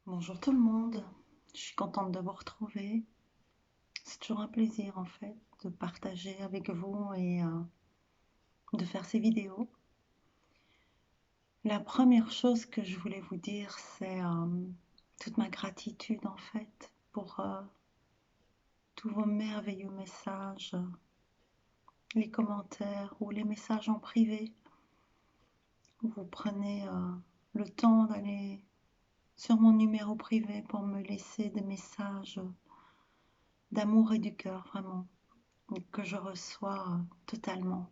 Bonjour tout le monde, je suis contente de vous retrouver. C'est toujours un plaisir en fait de partager avec vous et de faire ces vidéos. La première chose que je voulais vous dire, c'est toute ma gratitude en fait pour tous vos merveilleux messages, les commentaires ou les messages en privé où vous prenez le temps d'aller sur mon numéro privé pour me laisser des messages d'amour et du cœur vraiment, que je reçois totalement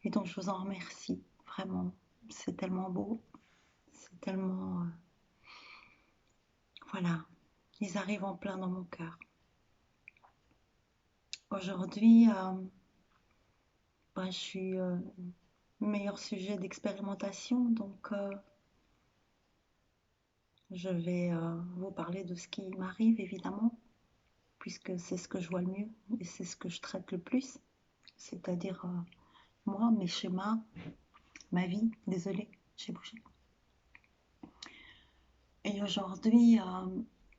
et donc je vous en remercie vraiment. C'est tellement beau, c'est tellement voilà, ils arrivent en plein dans mon cœur. Aujourd'hui, je suis meilleur sujet d'expérimentation, donc je vais vous parler de ce qui m'arrive évidemment, puisque c'est ce que je vois le mieux et c'est ce que je traite le plus, c'est-à-dire moi, mes schémas, ma vie. Désolée, j'ai bougé. Et aujourd'hui,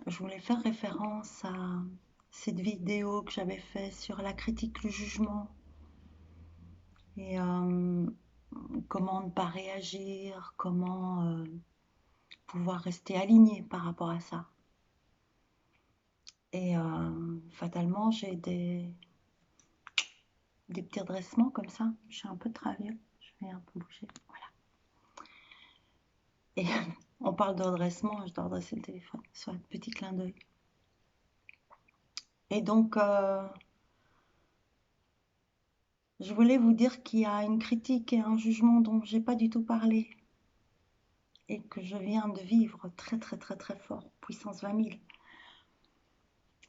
je voulais faire référence à cette vidéo que j'avais faite sur la critique, le jugement et comment ne pas réagir, comment pouvoir rester aligné par rapport à ça. Et fatalement, j'ai des petits redressements comme ça. Je suis un peu travaillée, je vais un peu bouger. Voilà. Et on parle de redressement, je dois redresser le téléphone, soit un petit clin d'œil. Et donc, je voulais vous dire qu'il y a une critique et un jugement dont j'ai pas du tout parlé et que je viens de vivre très très très très fort, puissance 20 000,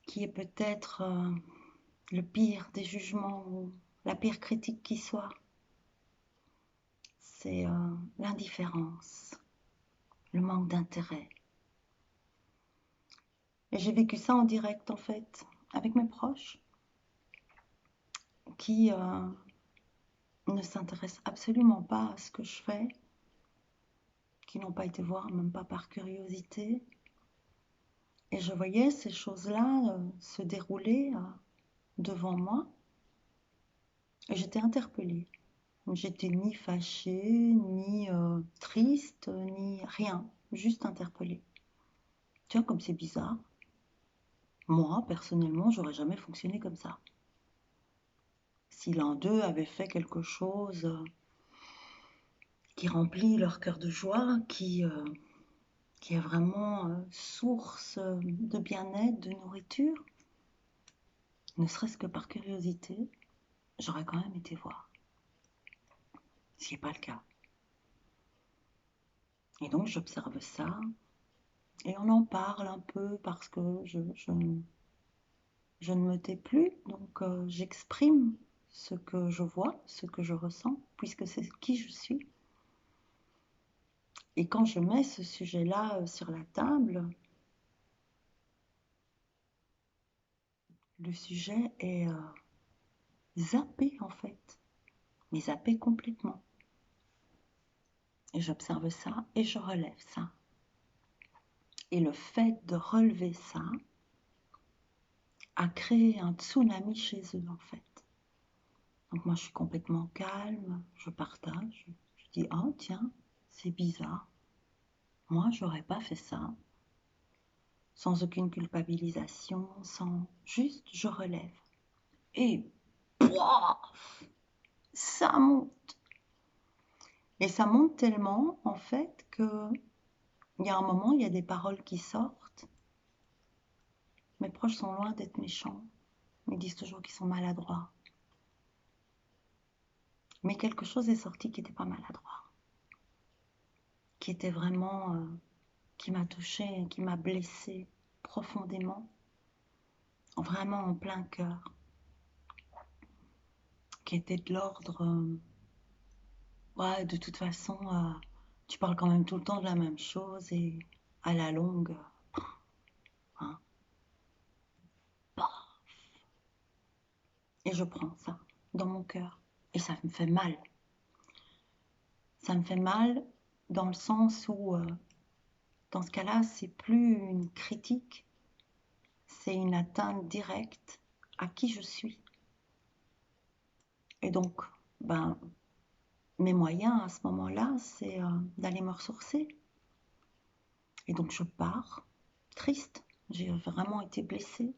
qui est peut-être le pire des jugements ou la pire critique qui soit. C'est l'indifférence, le manque d'intérêt. Et j'ai vécu ça en direct en fait, avec mes proches qui ne s'intéressent absolument pas à ce que je fais, qui n'ont pas été voir, même pas par curiosité. Et je voyais ces choses-là se dérouler devant moi et j'étais interpellée. J'étais ni fâchée, ni triste, ni rien, juste interpellée. Tiens, comme c'est bizarre. Moi, personnellement, j'aurais jamais fonctionné comme ça. Si l'un d'eux avait fait quelque chose qui remplit leur cœur de joie, qui est vraiment source de bien-être, de nourriture, ne serait-ce que par curiosité, j'aurais quand même été voir. Ce n'est pas le cas. Et donc j'observe ça et on en parle un peu parce que je ne me tais plus, donc j'exprime ce que je vois, ce que je ressens, puisque c'est qui je suis. Et quand je mets ce sujet-là sur la table, le sujet est zappé en fait, mais zappé complètement. Et j'observe ça et je relève ça. Et le fait de relever ça a créé un tsunami chez eux en fait. Donc moi je suis complètement calme, je partage, je dis oh tiens, c'est bizarre, moi j'aurais pas fait ça, sans aucune culpabilisation, sans juste je relève. Et pouah, ça monte. Et ça monte tellement en fait que il y a un moment, il y a des paroles qui sortent. Mes proches sont loin d'être méchants, ils disent toujours qu'ils sont maladroits. Mais quelque chose est sorti qui n'était pas maladroit, qui était vraiment qui m'a touchée, qui m'a blessée profondément, vraiment en plein cœur, qui était de l'ordre, ouais, de toute façon, tu parles quand même tout le temps de la même chose et à la longue, hein, bah. Et je prends ça dans mon cœur et ça me fait mal. Ça me fait mal dans le sens où, Dans ce cas-là, c'est plus une critique, c'est une atteinte directe à qui je suis. Et donc, ben, mes moyens à ce moment-là, c'est d'aller me ressourcer. Et donc je pars, triste. J'ai vraiment été blessée.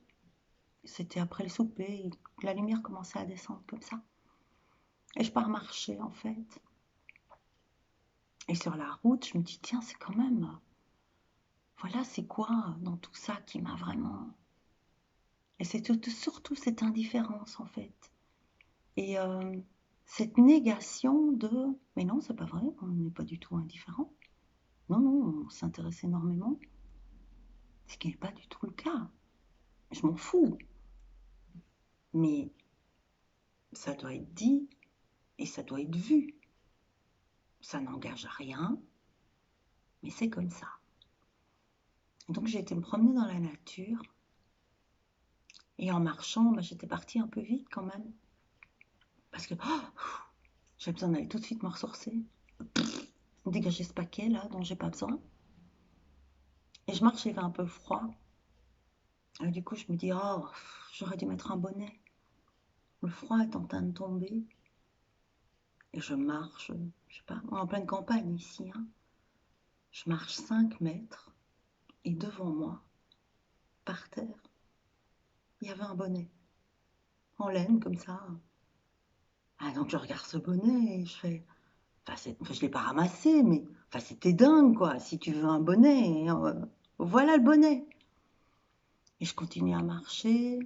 C'était après le souper, la lumière commençait à descendre comme ça. Et je pars marcher en fait. Et sur la route, je me dis, tiens, c'est quand même... Voilà, c'est quoi dans tout ça qui m'a vraiment... Et c'est surtout cette indifférence en fait. Et cette négation de... Mais non, c'est pas vrai, on n'est pas du tout indifférent. Non, non, on s'intéresse énormément. Ce qui n'est pas du tout le cas. Je m'en fous. Mais ça doit être dit et ça doit être vu. Ça n'engage à rien, mais c'est comme ça. Et donc j'ai été me promener dans la nature et en marchant, bah, j'étais partie un peu vite quand même. Parce que j'ai besoin d'aller tout de suite me ressourcer, dégager ce paquet là dont j'ai pas besoin. Et je marche, il fait un peu froid. Et du coup, je me dis, oh, j'aurais dû mettre un bonnet. Le froid est en train de tomber. Et je marche, je sais pas, en pleine campagne ici. Hein. Je marche 5 mètres et devant moi, par terre, il y avait un bonnet en laine comme ça. Ah, donc je regarde ce bonnet et je fais, enfin, je l'ai pas ramassé, mais enfin, c'était dingue quoi. Si tu veux un bonnet, voilà le bonnet. Et je continue à marcher.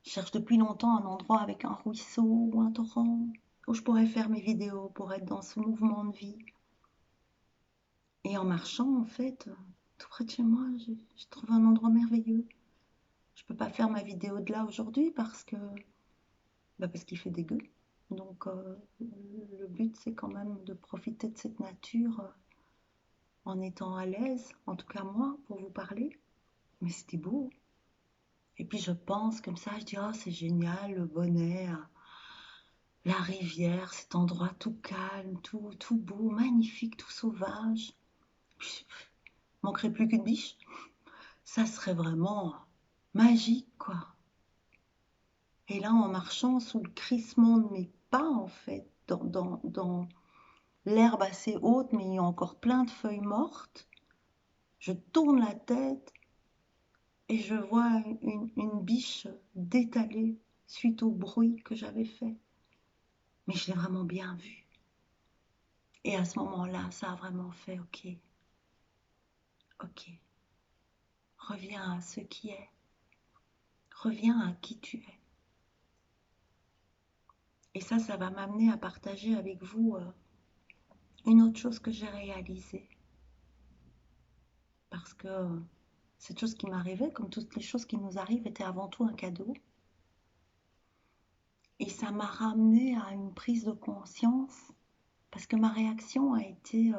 Je cherche depuis longtemps un endroit avec un ruisseau ou un torrent où je pourrais faire mes vidéos pour être dans ce mouvement de vie. Et en marchant, en fait, tout près de chez moi, j'ai trouvé un endroit merveilleux. Je peux pas faire ma vidéo de là aujourd'hui parce qu'il fait dégueu. Donc le but c'est quand même de profiter de cette nature en étant à l'aise, en tout cas moi, pour vous parler. Mais c'était beau. Et puis je pense comme ça, je dis oh c'est génial, le bonnet, la rivière, cet endroit tout calme, tout beau, magnifique, tout sauvage. Manquerait plus qu'une biche. Ça serait vraiment magique quoi. Et là en marchant sous le crissement de mes pas en fait, dans l'herbe assez haute, mais il y a encore plein de feuilles mortes. Je tourne la tête et je vois une biche d'étaler suite au bruit que j'avais fait. Mais je l'ai vraiment bien vue. Et à ce moment-là, ça a vraiment fait OK, OK. Reviens à ce qui est. Reviens à qui tu es. Et ça va m'amener à partager avec vous une autre chose que j'ai réalisée. Parce que cette chose qui m'arrivait, comme toutes les choses qui nous arrivent, était avant tout un cadeau. Et ça m'a ramené à une prise de conscience, parce que ma réaction a été,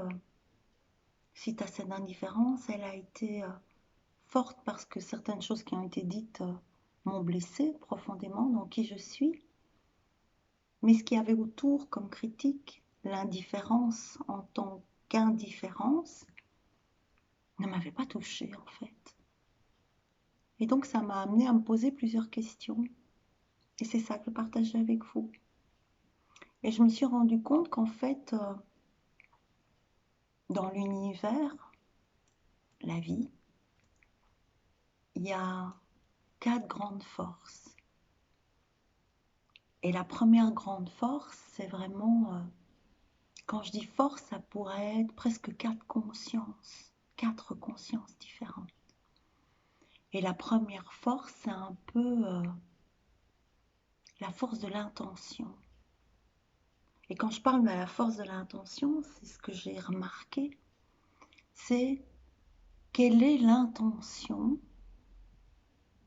suite à cette indifférence, elle a été forte parce que certaines choses qui ont été dites m'ont blessée profondément dans qui je suis. Mais ce qu'il y avait autour comme critique, l'indifférence en tant qu'indifférence, ne m'avait pas touchée en fait. Et donc ça m'a amené à me poser plusieurs questions. Et c'est ça que je partage avec vous. Et je me suis rendu compte qu'en fait, dans l'univers, la vie, il y a 4 grandes forces. Et la première grande force, c'est vraiment, quand je dis force, ça pourrait être presque 4 consciences différentes. Et la première force, c'est un peu la force de l'intention. Et quand je parle de la force de l'intention, c'est ce que j'ai remarqué, c'est quelle est l'intention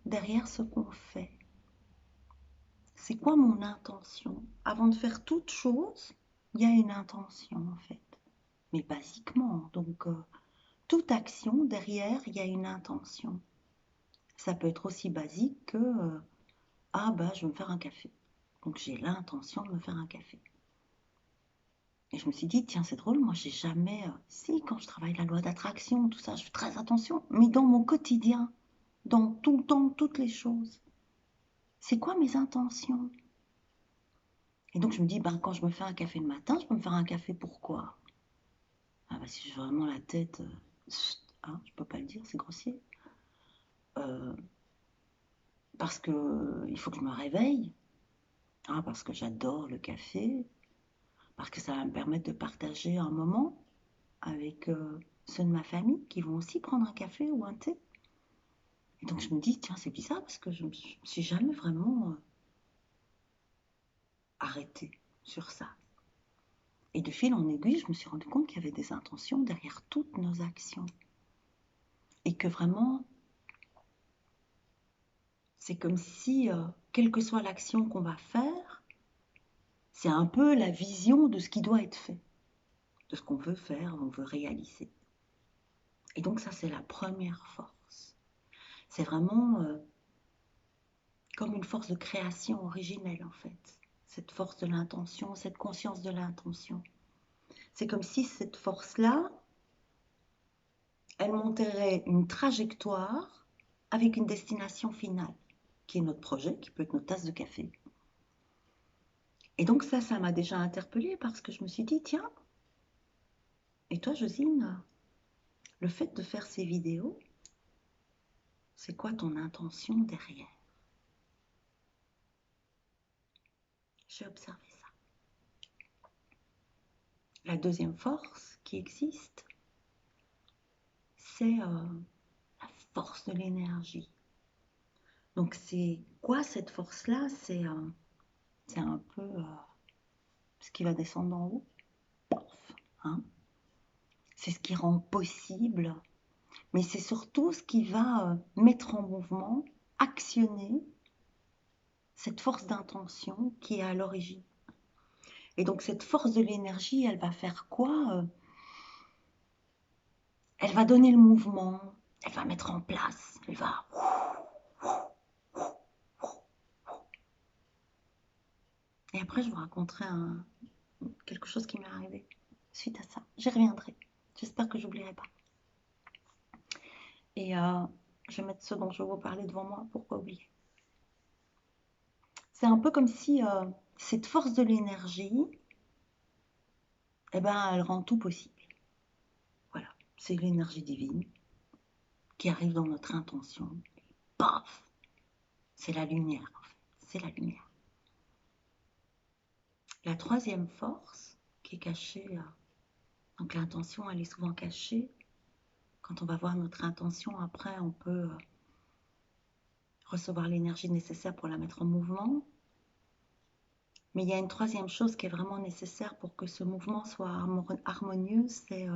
derrière ce qu'on fait. C'est quoi mon intention? Avant de faire toute chose, il y a une intention en fait. Mais basiquement, donc toute action, derrière, il y a une intention. Ça peut être aussi basique que ah bah je vais me faire un café. Donc j'ai l'intention de me faire un café. Et je me suis dit, tiens, c'est drôle, moi, j'ai jamais... si, quand je travaille la loi d'attraction, tout ça, je fais très attention. Mais dans mon quotidien, dans tout le temps, toutes les choses, c'est quoi mes intentions? Et donc, je me dis, ben, quand je me fais un café le matin, je peux me faire un café pourquoi? Ah, bah, si j'ai vraiment la tête... hein, je peux pas le dire, c'est grossier. Euh, parce que il faut que je me réveille. Hein, parce que j'adore le café. Parce que ça va me permettre de partager un moment avec ceux de ma famille qui vont aussi prendre un café ou un thé. Et donc je me dis, tiens, c'est bizarre parce que je me suis jamais vraiment arrêtée sur ça. Et de fil en aiguille, je me suis rendu compte qu'il y avait des intentions derrière toutes nos actions. Et que vraiment, c'est comme si, quelle que soit l'action qu'on va faire, c'est un peu la vision de ce qui doit être fait, de ce qu'on veut faire, on veut réaliser. Et donc ça, c'est la première force. C'est vraiment comme une force de création originelle, en fait. Cette force de l'intention, cette conscience de l'intention. C'est comme si cette force-là, elle monterait une trajectoire avec une destination finale, qui est notre projet, qui peut être notre tasse de café. Et donc ça m'a déjà interpellée parce que je me suis dit, tiens, et toi, Josine, le fait de faire ces vidéos, c'est quoi ton intention derrière? J'ai observé ça. La deuxième force qui existe, c'est la force de l'énergie. Donc c'est quoi cette force-là? C'est un peu ce qui va descendre en haut. Hein, c'est ce qui rend possible, mais c'est surtout ce qui va mettre en mouvement, actionner cette force d'intention qui est à l'origine. Et donc cette force de l'énergie, elle va faire quoi? Elle va donner le mouvement, elle va mettre en place, elle va... Et après, je vous raconterai quelque chose qui m'est arrivé suite à ça. J'y reviendrai. J'espère que j'oublierai pas. Et je vais mettre ce dont je vais vous parler devant moi, pourquoi oublier? C'est un peu comme si cette force de l'énergie, eh ben, elle rend tout possible. Voilà, c'est l'énergie divine qui arrive dans notre intention. Paf! C'est la lumière, en fait. C'est la lumière. La troisième force qui est cachée, donc l'intention, elle est souvent cachée. Quand on va voir notre intention, après, on peut recevoir l'énergie nécessaire pour la mettre en mouvement. Mais il y a une troisième chose qui est vraiment nécessaire pour que ce mouvement soit harmonieux, c'est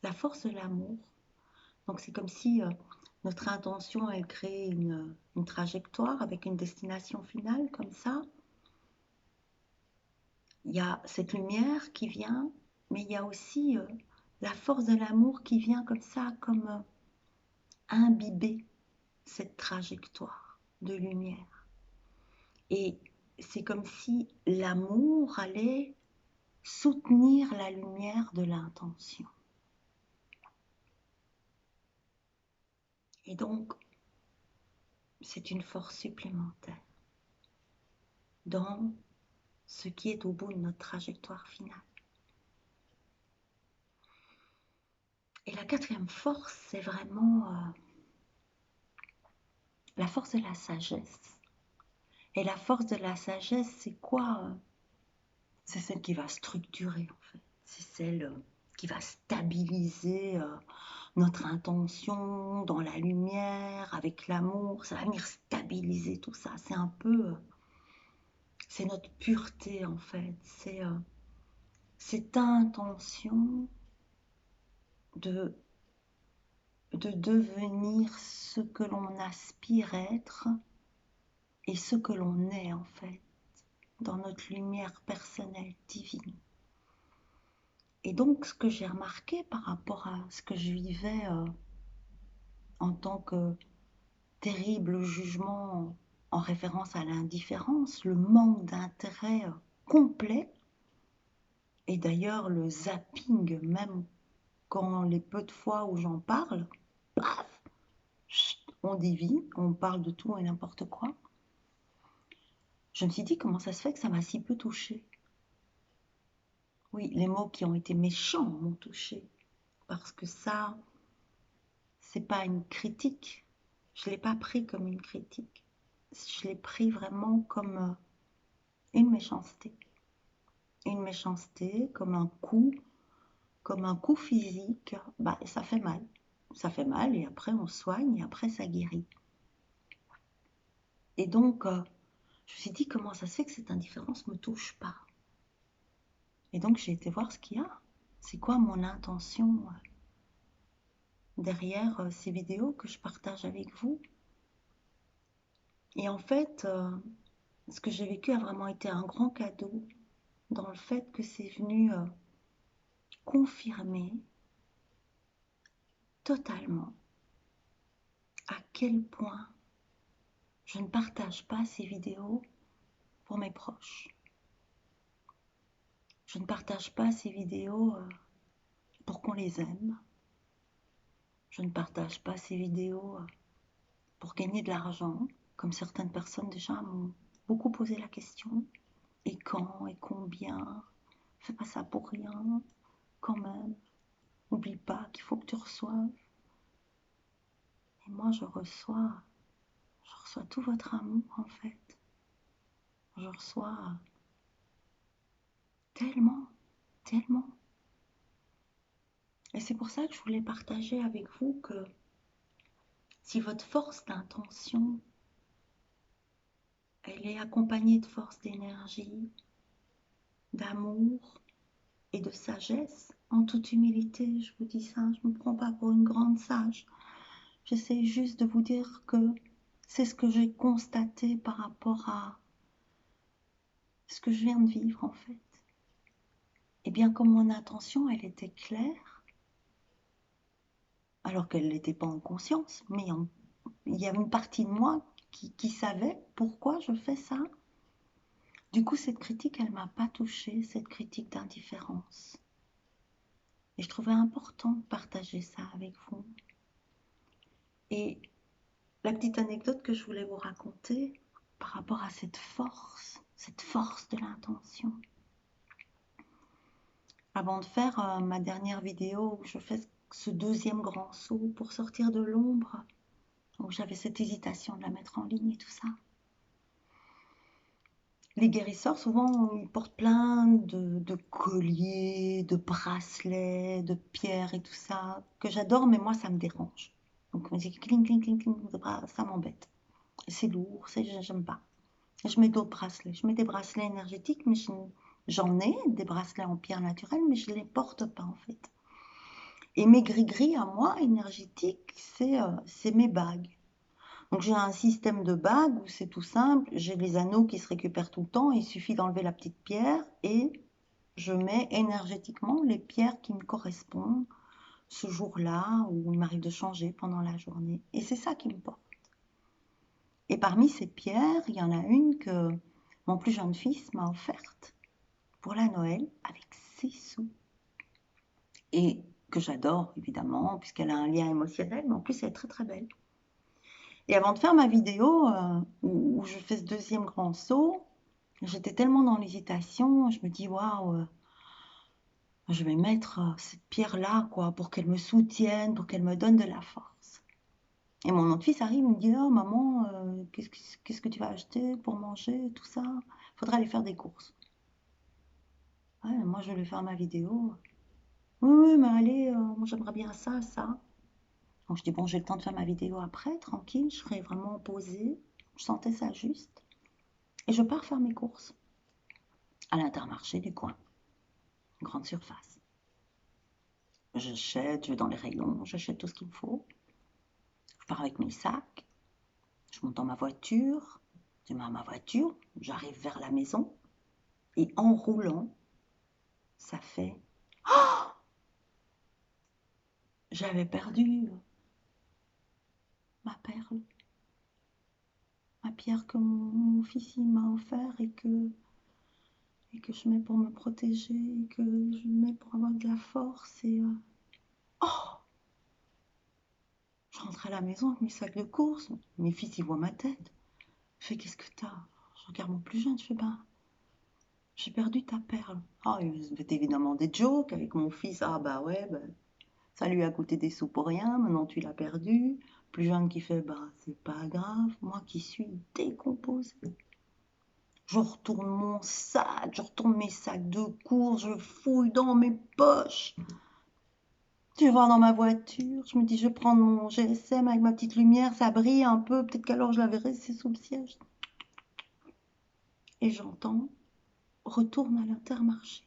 la force de l'amour. Donc c'est comme si notre intention, elle crée une trajectoire avec une destination finale, comme ça. Il y a cette lumière qui vient, mais il y a aussi la force de l'amour qui vient comme ça, comme imbiber cette trajectoire de lumière. Et c'est comme si l'amour allait soutenir la lumière de l'intention. Et donc, c'est une force supplémentaire dans ce qui est au bout de notre trajectoire finale. Et la quatrième force, c'est vraiment la force de la sagesse. Et la force de la sagesse, c'est quoi? C'est celle qui va structurer, en fait. C'est celle qui va stabiliser notre intention dans la lumière, avec l'amour. Ça va venir stabiliser tout ça. C'est un peu... c'est notre pureté, en fait. C'est cette intention de devenir ce que l'on aspire être et ce que l'on est, en fait, dans notre lumière personnelle divine. Et donc, ce que j'ai remarqué par rapport à ce que je vivais en tant que terrible jugement en référence à l'indifférence, le manque d'intérêt complet, Et d'ailleurs, le zapping, même quand les peu de fois où j'en parle, paf, chut, on dévie, on parle de tout et n'importe quoi. Je me suis dit, comment ça se fait que ça m'a si peu touchée? Oui, les mots qui ont été méchants m'ont touchée. Parce que ça, c'est pas une critique. Je ne l'ai pas pris comme une critique. Je l'ai pris vraiment comme une méchanceté. Une méchanceté, comme un coup physique. Bah, ça fait mal. Ça fait mal et après on soigne et après ça guérit. Et donc, je me suis dit comment ça se fait que cette indifférence ne me touche pas. Et donc j'ai été voir ce qu'il y a. C'est quoi mon intention derrière ces vidéos que je partage avec vous. Et en fait, ce que j'ai vécu a vraiment été un grand cadeau dans le fait que c'est venu confirmer totalement à quel point je ne partage pas ces vidéos pour mes proches. Je ne partage pas ces vidéos pour qu'on les aime. Je ne partage pas ces vidéos pour gagner de l'argent, comme certaines personnes déjà m'ont beaucoup posé la question. Et quand et combien? Fais pas ça pour rien, quand même. N'oublie pas qu'il faut que tu reçoives. Et moi, je reçois tout votre amour en fait. Je reçois tellement, tellement. Et c'est pour ça que je voulais partager avec vous que si votre force d'intention, elle est accompagnée de force d'énergie, d'amour et de sagesse, en toute humilité, je vous dis ça, je ne me prends pas pour une grande sage. J'essaie juste de vous dire que c'est ce que j'ai constaté par rapport à ce que je viens de vivre en fait. Et bien comme mon intention, elle était claire, alors qu'elle n'était pas en conscience, mais il y avait une partie de moi qui savait pourquoi je fais ça. Du coup, cette critique, elle ne m'a pas touchée, cette critique d'indifférence. Et je trouvais important de partager ça avec vous. Et la petite anecdote que je voulais vous raconter par rapport à cette force de l'intention. Avant de faire ma dernière vidéo où je fais ce deuxième grand saut pour sortir de l'ombre, où j'avais cette hésitation de la mettre en ligne et tout ça. Les guérisseurs, souvent, ils portent plein de colliers, de bracelets, de pierres et tout ça, que j'adore, mais moi, ça me dérange. Donc, on me dit cling, cling, cling, cling, ça m'embête. C'est lourd, j'aime pas. Je mets d'autres bracelets. Je mets des bracelets énergétiques, mais j'en ai des bracelets en pierre naturelle, mais je ne les porte pas, en fait. Et mes gris-gris à moi, énergétiques, c'est mes bagues. Donc j'ai un système de bagues où c'est tout simple, j'ai les anneaux qui se récupèrent tout le temps, il suffit d'enlever la petite pierre et je mets énergétiquement les pierres qui me correspondent ce jour-là où il m'arrive de changer pendant la journée. Et c'est ça qui me porte. Et parmi ces pierres, il y en a une que mon plus jeune fils m'a offerte pour la Noël avec 6 sous. Et que j'adore évidemment puisqu'elle a un lien émotionnel, mais en plus elle est très très belle. Et avant de faire ma vidéo où je fais ce deuxième grand saut, j'étais tellement dans l'hésitation, je me dis waouh, je vais mettre cette pierre-là quoi, pour qu'elle me soutienne, pour qu'elle me donne de la force. Et mon autre fils arrive, il me dit oh maman, qu'est-ce que tu vas acheter pour manger, tout ça. Il faudra aller faire des courses. Ouais, moi je vais faire ma vidéo. Oui, oui, mais allez, moi j'aimerais bien ça, ça. Donc je dis bon, j'ai le temps de faire ma vidéo après, tranquille, je serai vraiment posée. Je sentais ça juste. Et je pars faire mes courses à l'Intermarché du coin, grande surface. J'achète, je vais dans les rayons, j'achète tout ce qu'il me faut. Je pars avec mes sacs, je monte dans ma voiture, je mets ma voiture, j'arrive vers la maison et en roulant, ça fait... J'avais perdu ma perle, ma pierre que mon fils m'a offert et que et que je mets pour me protéger, et que je mets pour avoir de la force. Et oh, je rentre à la maison avec mes sacs de courses. Mes fils, ils voient ma tête. Je fais, qu'est-ce que t'as? Je regarde mon plus jeune, je fais, ben, j'ai perdu ta perle. Ah, il fait évidemment des jokes avec mon fils. Ah, bah ouais, bah, ça lui a coûté des sous pour rien, maintenant tu l'as perdu. Plus jeune qui fait, bah, c'est pas grave. Moi qui suis décomposée. Je retourne mon sac, je retourne mes sacs de course, je fouille dans mes poches. Je vais voir dans ma voiture, je me dis, je vais prendre mon GSM avec ma petite lumière, ça brille un peu, peut-être qu'alors je la verrai, c'est sous le siège. Et j'entends, retourne à l'Intermarché.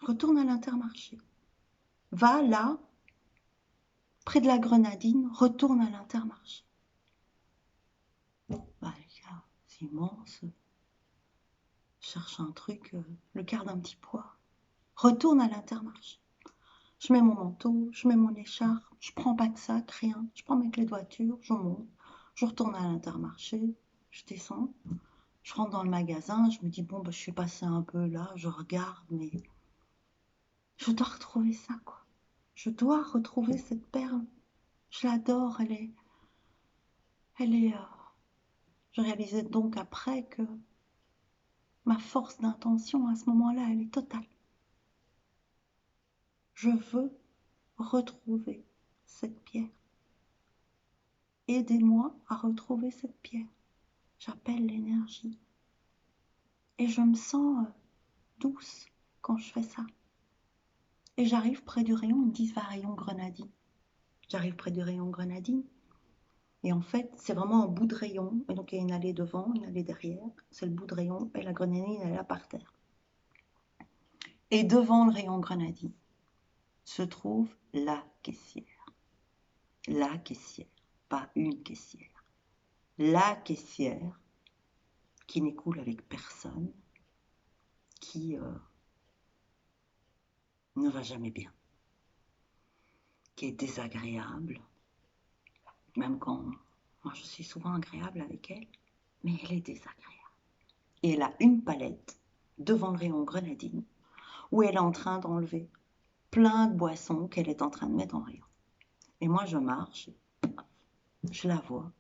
Retourne à l'Intermarché. Va là, près de la Grenadine, retourne à l'Intermarché. Bah, les gars, c'est immense. Je cherche un truc, le quart d'un petit pois. Retourne à l'Intermarché. Je mets mon manteau, je mets mon écharpe, je prends pas de sac, rien. Je prends mes clés de voiture, je monte, je retourne à l'Intermarché, je descends, je rentre dans le magasin, je me dis bon bah je suis passée un peu là, je regarde, mais je dois retrouver ça quoi. Je dois retrouver cette perle. Je l'adore, elle est. Je réalisais donc après que ma force d'intention à ce moment-là, elle est totale. Je veux retrouver cette pierre. Aidez-moi à retrouver cette pierre. J'appelle l'énergie. Et je me sens douce quand je fais ça. Et j'arrive près du rayon, ils me disent va rayon grenadine. J'arrive près du rayon grenadine. Et en fait, c'est vraiment un bout de rayon. Et donc il y a une allée devant, une allée derrière. C'est le bout de rayon. Et la grenadine, elle est là par terre. Et devant le rayon grenadine se trouve la caissière. La caissière, pas une caissière. La caissière qui n'est cool avec personne, qui ne va jamais bien, qui est désagréable, même quand moi je suis souvent agréable avec elle, mais elle est désagréable. Et elle a une palette devant le rayon grenadine où elle est en train d'enlever plein de boissons qu'elle est en train de mettre en rayon. Et moi je marche, je la vois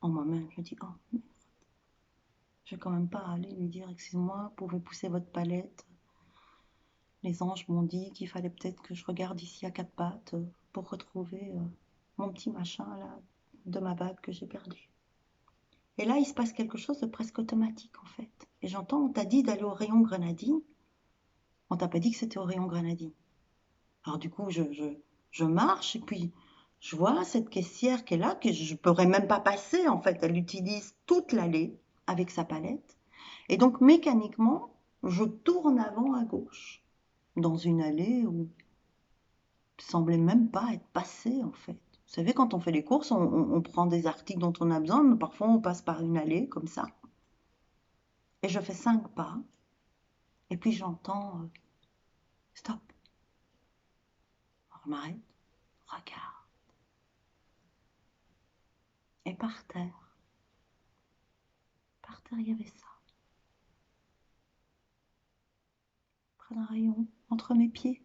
en moi-même, je me dis oh merde, je vais quand même pas aller lui dire excusez-moi, vous pouvez pousser votre palette. Les anges m'ont dit qu'il fallait peut-être que je regarde ici à quatre pattes pour retrouver mon petit machin là de ma bague que j'ai perdu. Et là, il se passe quelque chose de presque automatique en fait. Et j'entends, on t'a dit d'aller au rayon grenadine, on t'a pas dit que c'était au rayon grenadine. Alors du coup, je marche et puis je vois cette caissière qui est là, que je ne pourrais même pas passer en fait. Elle utilise toute l'allée avec sa palette. Et donc mécaniquement, je tourne avant à gauche, dans une allée où il semblait même pas être passé en fait. Vous savez, quand on fait les courses, on prend des articles dont on a besoin, mais parfois on passe par une allée comme ça. Et je fais 5 pas, et puis j'entends stop. Alors, je m'arrête, regarde. Et par terre, il y avait ça. Près d'un rayon, entre mes pieds,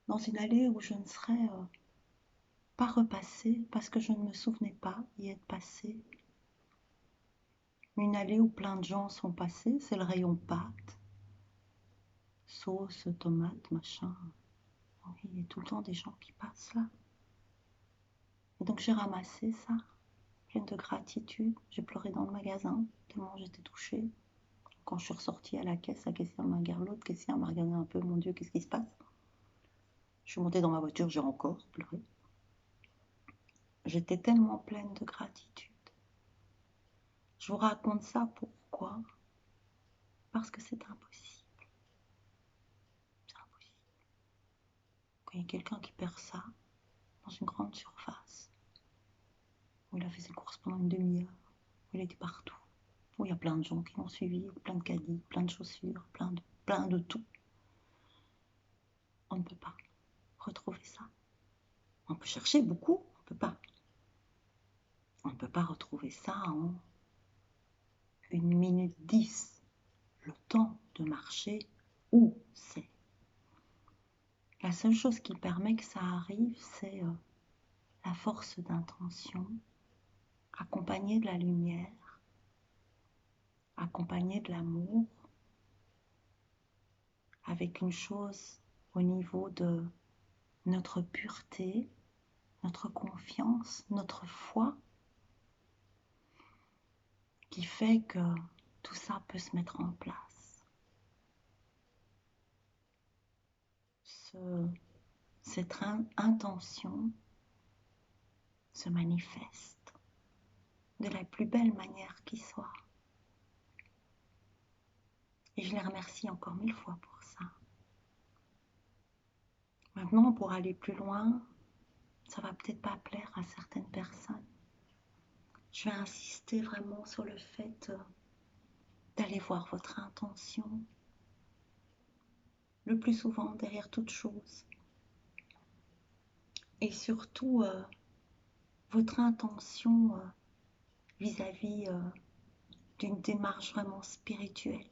dans une allée où je ne serais pas repassée parce que je ne me souvenais pas y être passée. Une allée où plein de gens sont passés, c'est le rayon pâtes, sauce, tomates, machin. Oui, il y a tout le temps des gens qui passent là. Et donc j'ai ramassé ça, pleine de gratitude. J'ai pleuré dans le magasin, tellement j'étais touchée. Quand je suis ressortie à la caisse, la caissière m'a regardé, l'autre caissière m'a regardé un peu, mon Dieu, qu'est-ce qui se passe? Je suis montée dans ma voiture, j'ai encore pleuré. J'étais tellement pleine de gratitude. Je vous raconte ça pourquoi? Parce que c'est impossible. C'est impossible. Quand il y a quelqu'un qui perd ça dans une grande surface, où il a fait ses courses pendant une demi-heure, où il était partout, où il y a plein de gens qui l'ont suivi, plein de caddies, plein de chaussures, plein de tout. On ne peut pas retrouver ça. On peut chercher beaucoup, on ne peut pas. On ne peut pas retrouver ça en 1 minute 10, le temps de marcher où c'est. La seule chose qui permet que ça arrive, c'est la force d'intention, accompagnée de la lumière, accompagnée de l'amour, avec une chose au niveau de notre pureté, notre confiance, notre foi, qui fait que tout ça peut se mettre en place. Cette intention se manifeste de la plus belle manière qui soit. Et je les remercie encore 1000 fois pour ça. Maintenant, pour aller plus loin, ça va peut-être pas plaire à certaines personnes. Je vais insister vraiment sur le fait d'aller voir votre intention, le plus souvent derrière toute chose. Et surtout, votre intention vis-à-vis d'une démarche vraiment spirituelle.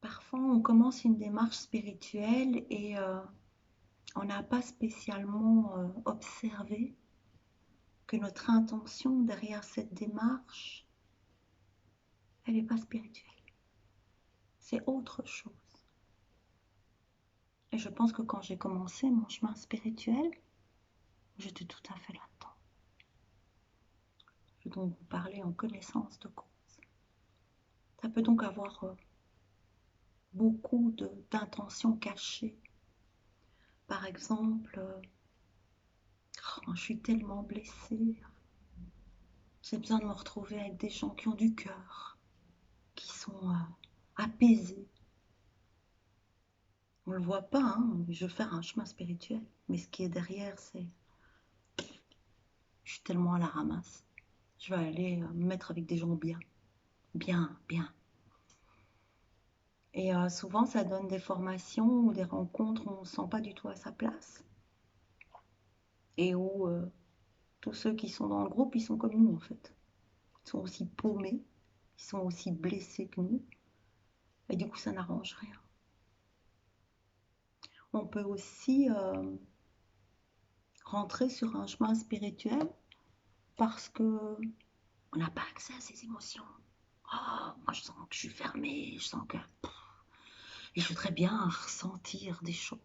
Parfois, on commence une démarche spirituelle et on n'a pas spécialement observé que notre intention derrière cette démarche, elle n'est pas spirituelle. C'est autre chose. Et je pense que quand j'ai commencé mon chemin spirituel, j'étais tout à fait là-dedans. Je vais donc vous parler en connaissance de cause. Ça peut donc avoir beaucoup d'intentions cachées. Par exemple, je suis tellement blessée, j'ai besoin de me retrouver avec des gens qui ont du cœur, qui sont apaisés. On ne le voit pas, hein, je veux faire un chemin spirituel, mais ce qui est derrière, c'est je suis tellement à la ramasse. Je vais aller me mettre avec des gens bien, bien, bien. Et souvent, ça donne des formations ou des rencontres où on ne se sent pas du tout à sa place. Et où tous ceux qui sont dans le groupe, ils sont comme nous en fait. Ils sont aussi paumés, ils sont aussi blessés que nous. Et du coup, ça n'arrange rien. On peut aussi rentrer sur un chemin spirituel parce que on n'a pas accès à ses émotions. Oh, moi, je sens que je suis fermée, je sens que... Et je voudrais bien ressentir des choses.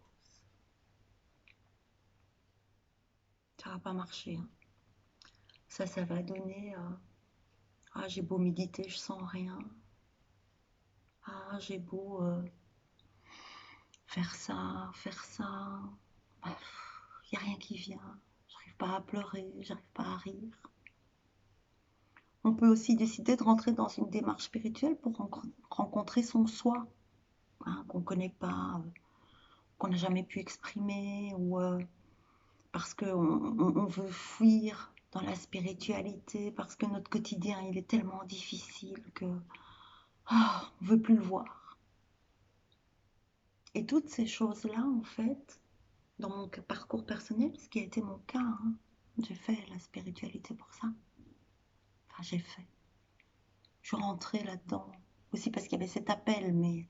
Ça va pas marcher. Hein. Ça va donner... ah, j'ai beau méditer, je sens rien. Ah, j'ai beau faire ça, faire ça. Il n'y a rien qui vient. J'arrive pas à pleurer, j'arrive pas à rire. On peut aussi décider de rentrer dans une démarche spirituelle pour rencontrer son soi, hein, qu'on ne connaît pas, qu'on n'a jamais pu exprimer, ou parce qu'on veut fuir dans la spiritualité, parce que notre quotidien il est tellement difficile que on ne veut plus le voir. Et toutes ces choses-là, en fait, dans mon parcours personnel, ce qui a été mon cas, hein, j'ai fait la spiritualité pour ça. Enfin, j'ai fait. Je suis rentrée là-dedans, aussi parce qu'il y avait cet appel, mais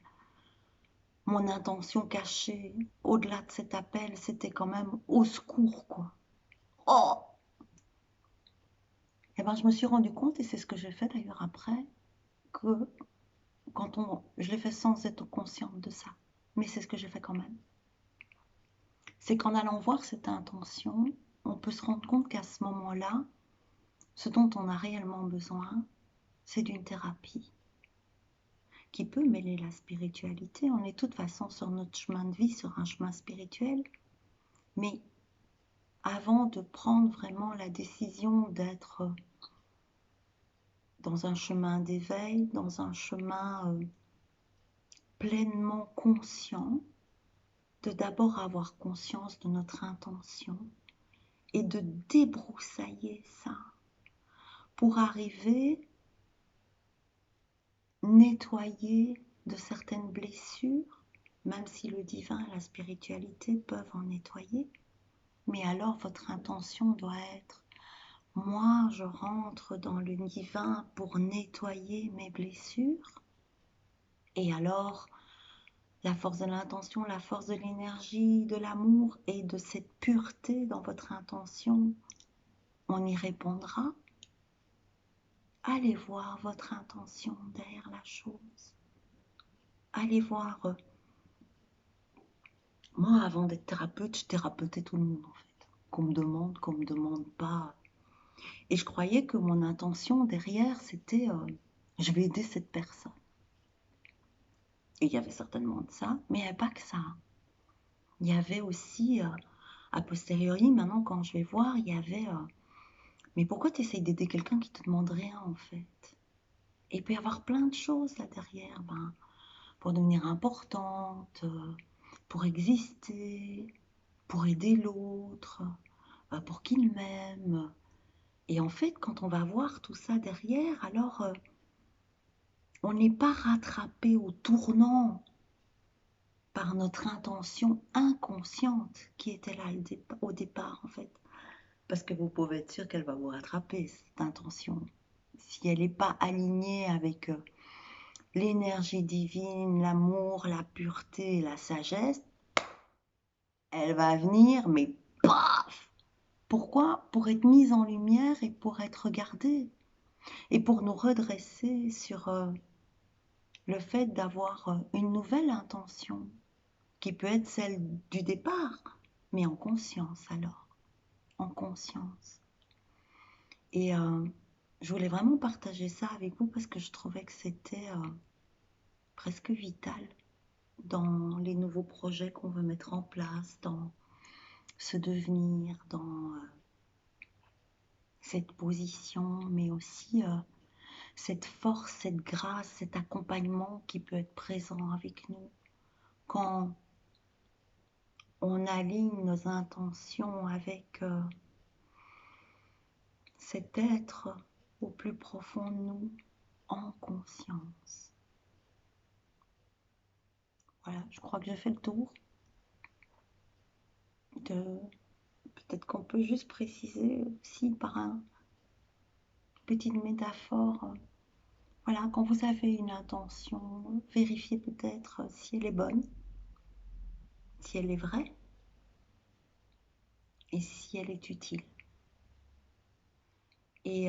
mon intention cachée, au-delà de cet appel, c'était quand même au secours, quoi. Oh! Et ben, je me suis rendu compte, et c'est ce que j'ai fait d'ailleurs après, que je l'ai fait sans être consciente de ça, mais c'est ce que j'ai fait quand même. C'est qu'en allant voir cette intention, on peut se rendre compte qu'à ce moment-là, ce dont on a réellement besoin, c'est d'une thérapie qui peut mêler la spiritualité. On est de toute façon sur notre chemin de vie, sur un chemin spirituel, mais avant de prendre vraiment la décision d'être dans un chemin d'éveil, dans un chemin pleinement conscient, de d'abord avoir conscience de notre intention et de débroussailler ça pour arriver nettoyer de certaines blessures, même si le divin et la spiritualité peuvent en nettoyer. Mais alors votre intention doit être moi, je rentre dans le divin pour nettoyer mes blessures. Et alors, la force de l'intention, la force de l'énergie, de l'amour et de cette pureté dans votre intention, on y répondra. Allez voir votre intention derrière la chose. Allez voir. Moi, avant d'être thérapeute, je thérapeutais tout le monde en fait. Qu'on me demande pas. Et je croyais que mon intention derrière, c'était je vais aider cette personne. Et il y avait certainement de ça, mais il n'y avait pas que ça. Il y avait aussi, a posteriori, maintenant quand je vais voir, il y avait mais pourquoi tu essayes d'aider quelqu'un qui te demande rien en fait? Et il peut y avoir plein de choses là derrière, ben, pour devenir importante, pour exister, pour aider l'autre, pour qu'il m'aime. Et en fait, quand on va voir tout ça derrière, alors on n'est pas rattrapé au tournant par notre intention inconsciente qui était là au départ en fait. Parce que vous pouvez être sûr qu'elle va vous rattraper, cette intention. Si elle n'est pas alignée avec l'énergie divine, l'amour, la pureté, la sagesse, elle va venir, mais paf! Pourquoi? Pour être mise en lumière et pour être regardée. Et pour nous redresser sur le fait d'avoir une nouvelle intention, qui peut être celle du départ, mais en conscience alors, en conscience. Et je voulais vraiment partager ça avec vous parce que je trouvais que c'était presque vital dans les nouveaux projets qu'on veut mettre en place, dans ce devenir, dans cette position, mais aussi cette force, cette grâce, cet accompagnement qui peut être présent avec nous quand on aligne nos intentions avec cet être au plus profond de nous en conscience. Voilà, je crois que j'ai fait le tour de... Peut-être qu'on peut juste préciser aussi par une petite métaphore. Voilà, quand vous avez une intention, vérifiez peut-être si elle est bonne, si elle est vraie et si elle est utile. Et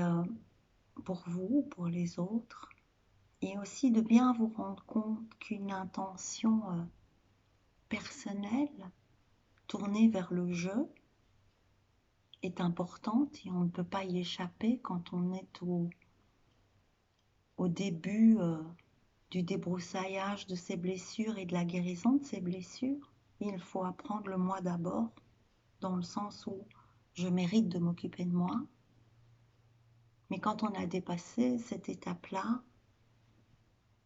pour vous, pour les autres, et aussi de bien vous rendre compte qu'une intention personnelle, tournée vers le jeu, est importante et on ne peut pas y échapper quand on est au début du débroussaillage de ses blessures et de la guérison de ses blessures. Il faut apprendre le moi d'abord, dans le sens où je mérite de m'occuper de moi. Mais quand on a dépassé cette étape-là,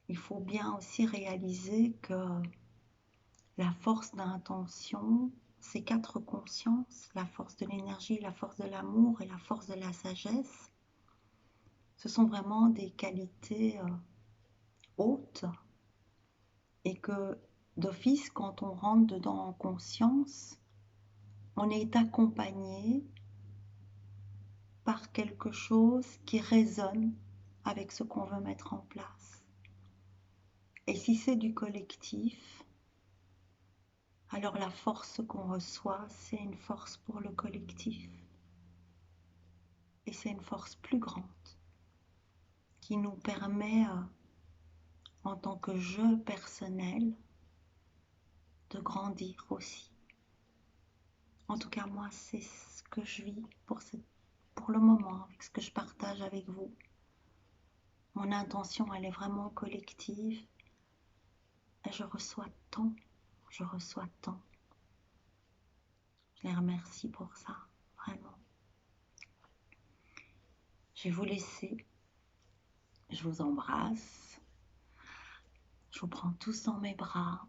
il faut bien aussi réaliser que la force d'intention, ces quatre consciences, la force de l'énergie, la force de l'amour et la force de la sagesse, ce sont vraiment des qualités hautes et que d'office, quand on rentre dedans en conscience, on est accompagné par quelque chose qui résonne avec ce qu'on veut mettre en place. Et si c'est du collectif, alors la force qu'on reçoit, c'est une force pour le collectif. Et c'est une force plus grande qui nous permet, en tant que jeu personnel, de grandir aussi. En tout cas, moi, c'est ce que je vis pour le moment, avec ce que je partage avec vous. Mon intention, elle est vraiment collective. Et je reçois tant, je reçois tant. Je les remercie pour ça, vraiment. Je vais vous laisser. Je vous embrasse. Je vous prends tous dans mes bras.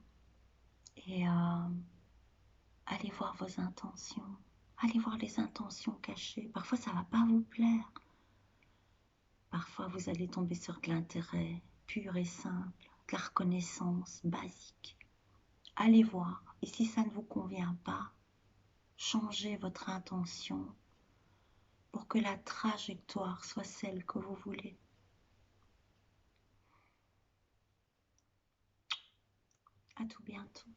Et allez voir vos intentions. Allez voir les intentions cachées. Parfois, ça ne va pas vous plaire. Parfois, vous allez tomber sur de l'intérêt pur et simple, de la reconnaissance basique. Allez voir. Et si ça ne vous convient pas, changez votre intention pour que la trajectoire soit celle que vous voulez. À tout bientôt.